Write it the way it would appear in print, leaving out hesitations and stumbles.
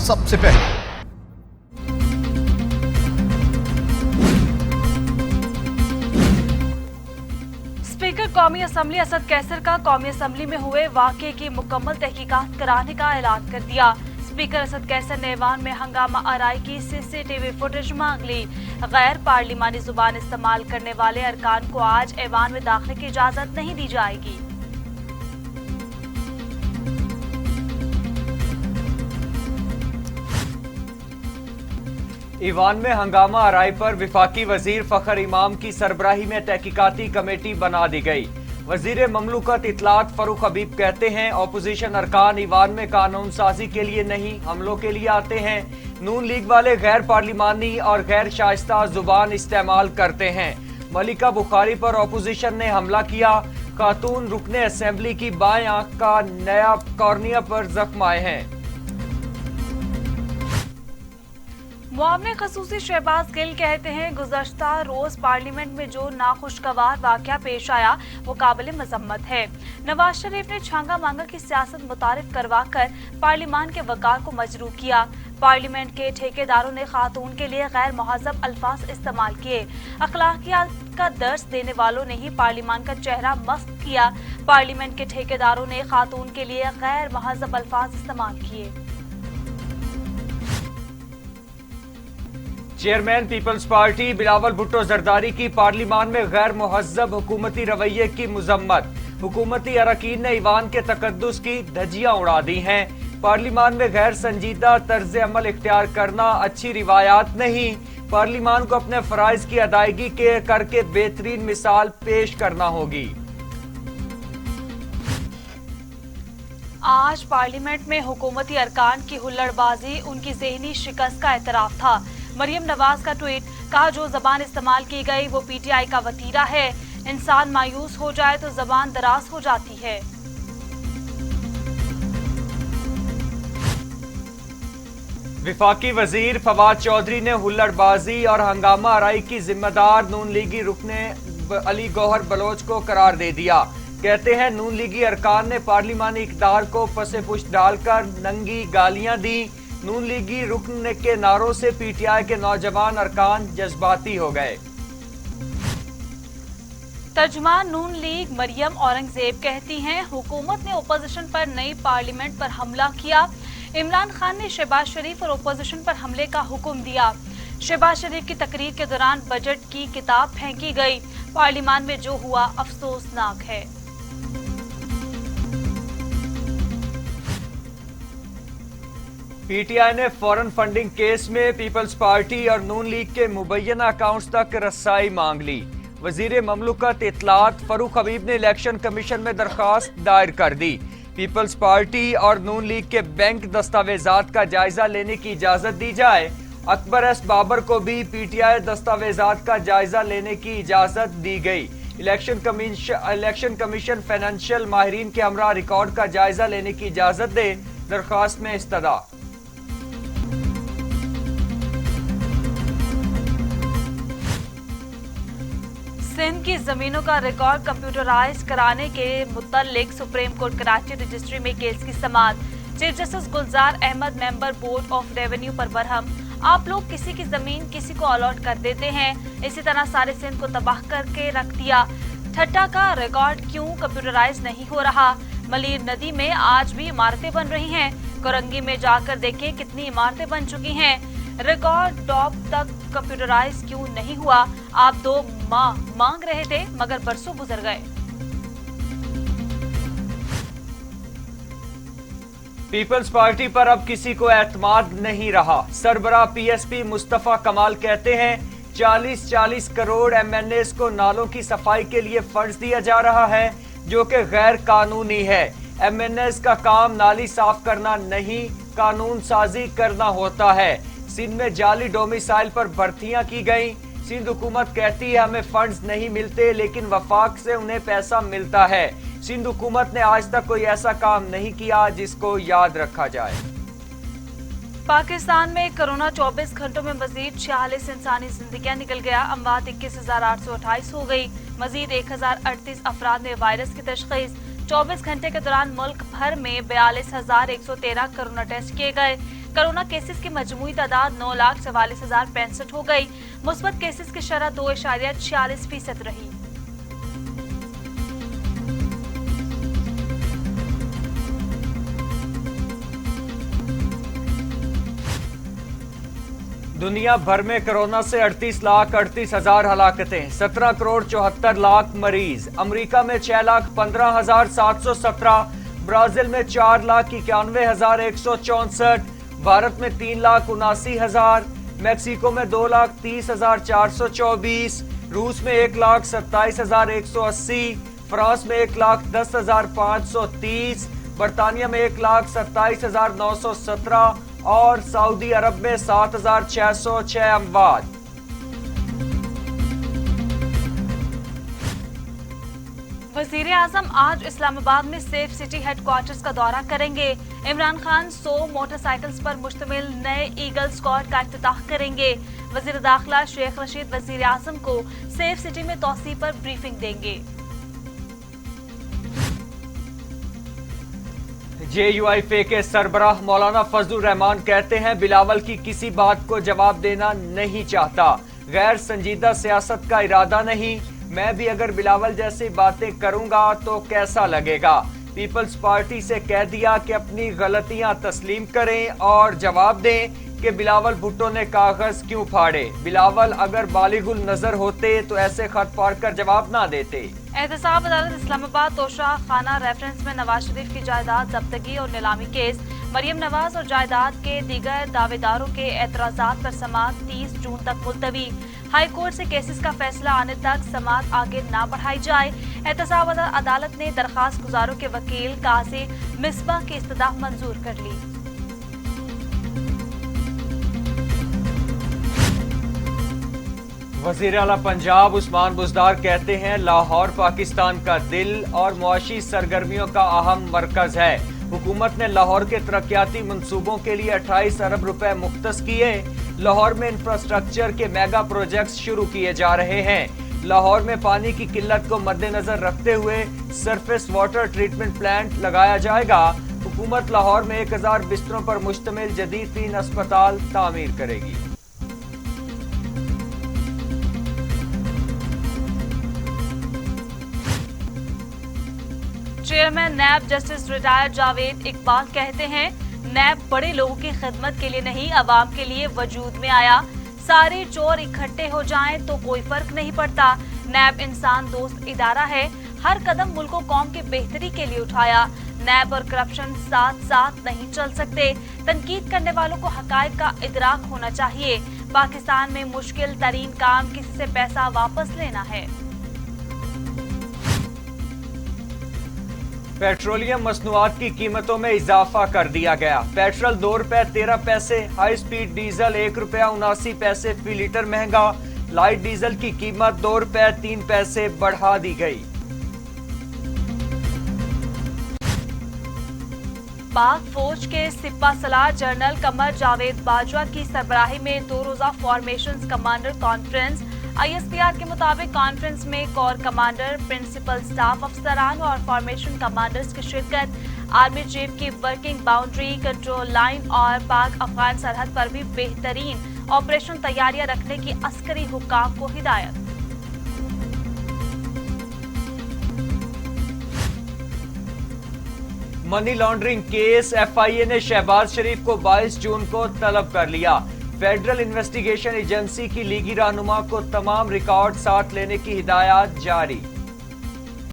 सबसे पहले। स्पीकर कौमी असम्बली असद कैसर का कौमी असम्बली में हुए वाकये की मुकम्मल तहकीकात कराने का ऐलान कर दिया। स्पीकर असद कैसर ने ऐवान में हंगामा आराई की CCTV फुटेज मांग ली। गैर पार्लिमानी जुबान इस्तेमाल करने वाले अरकान को आज ऐवान में दाखिले की इजाजत नहीं दी जाएगी। ईवान में हंगामा आराई पर विफाकी वजीर फखर इमाम की सरबराही में तहकीकाती कमेटी बना दी गई। वजीर ममलूकत इतलात फरूख हबीब कहते हैं अपोजिशन अरकान ईवान में कानून साजी के लिए नहीं हमलों के लिए आते हैं। नून लीग वाले गैर पार्लिमानी और गैर शाइस्ता जुबान इस्तेमाल करते हैं। मलिका बुखारी पर अपोजिशन ने हमला किया। खातून रुकने असेंबली की बाएं आंख का नया कॉर्निया पर जख्म आए हैं। मुआवने खसूसी शहबाज गिल कहते हैं गुज़श्ता रोज पार्लियामेंट में जो नाखुशगवार वाकया पेश आया वो काबिल मजम्मत है। नवाज शरीफ ने छांगा मांगा की सियासत मुतारिफ करवाकर पार्लियामान के वकार को मजरूह किया। पार्लियामेंट के ठेकेदारों ने खातून के लिए गैर मुहज़्ज़ब अल्फाज इस्तेमाल किए। अखलाकियात का दर्स देने वालों ने ही पार्लियामान का चेहरा मस्त किया। पार्लियामेंट के ठेकेदारों ने खातून के लिए गैर मुहज़्ज़ब अल्फाज इस्तेमाल किए। Chairman Peoples Party Bilawal Bhutto Zardari की पार्लियामान में गैर मुहज़्ज़ब हुकूमती रवैये की मुजम्मत। हुकूमती अरकान ने ईवान के तकद्दुस की धज्जियां उड़ा दी हैं। पार्लियामान में गैर संजीदा तर्ज अमल इख्तियार करना अच्छी रिवायात नहीं। पार्लियामान को अपने फराइज की अदायगी के करके बेहतरीन मिसाल पेश करना होगी। आज पार्लियामेंट में हुकूमती अरकान की हुल्लड़बाजी उनकी ज़हनी शिकस्त का एतराफ था। मरियम नवाज का ट्वीट, कहा जो जबान इस्तेमाल की गई वो PTI का वतीरा है। इंसान मायूस हो जाए तो जबान दराज हो जाती है। विफाकी वजीर फवाद चौधरी ने हुल्लड़बाजी और हंगामा आराई की जिम्मेदार नून लीगी रुकने अली गौहर बलोच को करार दे दिया। कहते हैं नून लीगी अरकान ने पार्लिमानी इक़्तिदार को पसे पुश्त डालकर नंगी गालियां दी। नून लीगी रुकन के नारों से PTI के नौजवान अरकान जज्बाती हो गए। तर्जुमान नून लीग मरियम औरंगजेब कहती हैं हुकूमत ने ओपोजिशन पर नई पार्लियामेंट पर हमला किया। इमरान खान ने शहबाज शरीफ और ओपोजिशन पर हमले का हुक्म दिया। शहबाज शरीफ की तकरीर के दौरान बजट की किताब फेंकी गई। पार्लियामान में जो हुआ अफसोसनाक है। PTI ने फॉरेन फंडिंग केस में पीपल्स पार्टी और नून लीग के मुबैना अकाउंट्स तक रसाई मांग ली। वजीर ममलूकत इतलात फरूख हबीब ने इलेक्शन कमीशन में दरखास्त दायर कर दी। पीपल्स पार्टी और नून लीग के बैंक दस्तावेजात का जायजा लेने की इजाजत दी जाए। अकबर एस बाबर को भी PTI दस्तावेजात का जायजा लेने की इजाजत दी गई। इलेक्शन कमीशन फाइनेंशियल माहिरीन के हमरा रिकॉर्ड का जायजा लेने की इजाजत दे। दरखास्त में इस्तदा। सिंध की जमीनों का रिकॉर्ड कंप्यूटराइज कराने के मुतल्लिक सुप्रीम कोर्ट कराची रजिस्ट्री में केस की समाअत। Chief justice Gulzar Ahmed member board of revenue पर बरहम। आप लोग किसी की जमीन किसी को अलॉट कर देते हैं, इसी तरह सारे सिंध को तबाह करके रख दिया। ठट्टा का रिकॉर्ड क्यों कंप्यूटराइज नहीं हो रहा? मलीर नदी में आज भी इमारतें बन रही हैं। कोरंगी में जाकर देखें कितनी इमारतें बन चुकी हैं। रिकॉर्ड टॉप तक कंप्यूटराइज क्यों नहीं हुआ? आप 2 माह मांग रहे थे मगर बरसों गुजर गए। पीपल्स पार्टी पर अब किसी को एतमाद नहीं रहा। सरबराह PSP मुस्तफा कमाल कहते हैं 40-40 करोड़ MNAs को नालों की सफाई के लिए फंड्स दिया जा रहा है जो कि गैर कानूनी है। MNAs का काम नाली साफ करना नहीं कानून साजी करना होता है। सिंध में जाली डोमिसाइल पर भर्तियां की गई। सिंध हुकूमत कहती है हमें फंड्स नहीं मिलते लेकिन वफाक से उन्हें पैसा मिलता है। सिंध हुकूमत ने आज तक कोई ऐसा काम नहीं किया जिसको याद रखा जाए। पाकिस्तान में कोरोना 24 घंटों में मजीद 46 इंसानी जिंदगियां निकल गया। अमवात 21,828 हो गई। मजीद 1038 अफराद में वायरस की तशखीस। 24 घंटे के दौरान मुल्क भर में 42,113 कोरोना टेस्ट किए गए। कोरोना केसेस की मजमूई तादाद 9,44,065 हो गई। मुस्बत केसेस की शरह 2.46% रही। दुनिया भर में कोरोना से 38,38,000 हलाकतें, 17 करोड़ 74 लाख मरीज। अमेरिका में 6,15,717, ब्राजील में 4,91,164, भारत में 3,79,000, मैक्सिको में 2,30,424, रूस में 1,27,180, फ्रांस में 1,10,530, बर्तानिया में 1,27,917 और सऊदी अरब में 7,606 अमवात। वजीर आजम आज इस्लामाबाद में सेफ सिटी हेडक्वार्टर्स का दौरा करेंगे। इमरान खान 100 मोटरसाइकिल्स पर मुश्तमिल नए ईगल स्क्वाड का इफ्तिताह करेंगे। वजीर दाखिला शेख रशीद वजीर आजम को सेफ सिटी में तौसी पर ब्रीफिंग देंगे। JUIF के सरबराह मौलाना फजलुर रहमान कहते हैं बिलावल की किसी बात को जवाब देना नहीं चाहता, गैर संजीदा सियासत का इरादा नहीं। मैं भी अगर बिलावल जैसी बातें करूंगा तो कैसा लगेगा। पीपल्स पार्टी से कह दिया कि अपनी गलतियां तस्लीम करें और जवाब दें कि बिलावल भुट्टो ने कागज क्यों फाड़े। बिलावल अगर बालिगुल नजर होते तो ऐसे खत फाड़कर जवाब ना देते। एहतसाब अदालत इस्लामाबाद तोशा खाना रेफरेंस में नवाज शरीफ की जायदाद जब्तगी और नीलामी केस, मरियम नवाज और जायदाद के दीगर दावेदारों के एतराजात पर समाअत 30 जून तक मुलतवी। हाई कोर्ट से केसेस का फैसला आने तक समाअत आगे ना बढ़ाई जाए। एहतसाब अदालत ने दरखास्त गुजारों के वकील काजी मिसबा की इस्तदा मंजूर कर ली। वज़ीर आला पंजाब उस्मान बुज़दार कहते हैं लाहौर पाकिस्तान का दिल और मुआशी सरगर्मियों का अहम मरकज है। हुकूमत ने लाहौर के तरक्याती मंसूबों के लिए 28 अरब रुपए मुख्तस किए। लाहौर में इंफ्रास्ट्रक्चर के मेगा प्रोजेक्ट्स शुरू किए जा रहे हैं। लाहौर में पानी की किल्लत को मद्देनजर रखते हुए सरफेस वाटर ट्रीटमेंट प्लांट लगाया जाएगा। हुकूमत लाहौर में 1000 बिस्तरों पर मुश्तमिल जदीद 3 अस्पताल तामीर करेगी। Chairman NAB justice retired Javed Iqbal कहते हैं नैब बड़े लोगों की खिदमत के लिए नहीं अवाम के लिए वजूद में आया। सारे चोर इकट्ठे हो जाएं तो कोई फर्क नहीं पड़ता। नैब इंसान दोस्त इदारा है, हर कदम मुल्क और कौम की बेहतरी के लिए उठाया। नैब और करप्शन साथ साथ नहीं चल सकते। तनकीद करने वालों को हकायक का इदराक होना चाहिए। पाकिस्तान में मुश्किल तरीन काम किसी से पैसा वापस लेना है। पेट्रोलियम मसनूआत की कीमतों में इजाफा कर दिया गया। पेट्रोल 2 रुपए 13 पैसे, हाई स्पीड डीजल 1 रुपया 79 पैसे फी लीटर महंगा। लाइट डीजल की कीमत 2 रुपए 3 पैसे बढ़ा दी गई। पाक फौज के सिपा सलार जनरल कमर जावेद बाजवा की सरबराही में 2 रोजा फॉर्मेशन कमांडर कॉन्फ्रेंस। ISPR के मुताबिक कॉन्फ्रेंस में कोर कमांडर, प्रिंसिपल स्टाफ अफसरान और फॉर्मेशन कमांडर्स की शिरकत। आर्मी चीफ की वर्किंग बाउंड्री, कंट्रोल लाइन और पाक अफगान सरहद पर भी बेहतरीन ऑपरेशन तैयारियां रखने की अस्करी हुक्काम को हिदायत। मनी लॉन्ड्रिंग केस, FIA ने शहबाज शरीफ को 22 जून को तलब कर लिया। फेडरल इन्वेस्टिगेशन एजेंसी की लीगी रहनुमा को तमाम रिकॉर्ड साथ लेने की हिदायत जारी।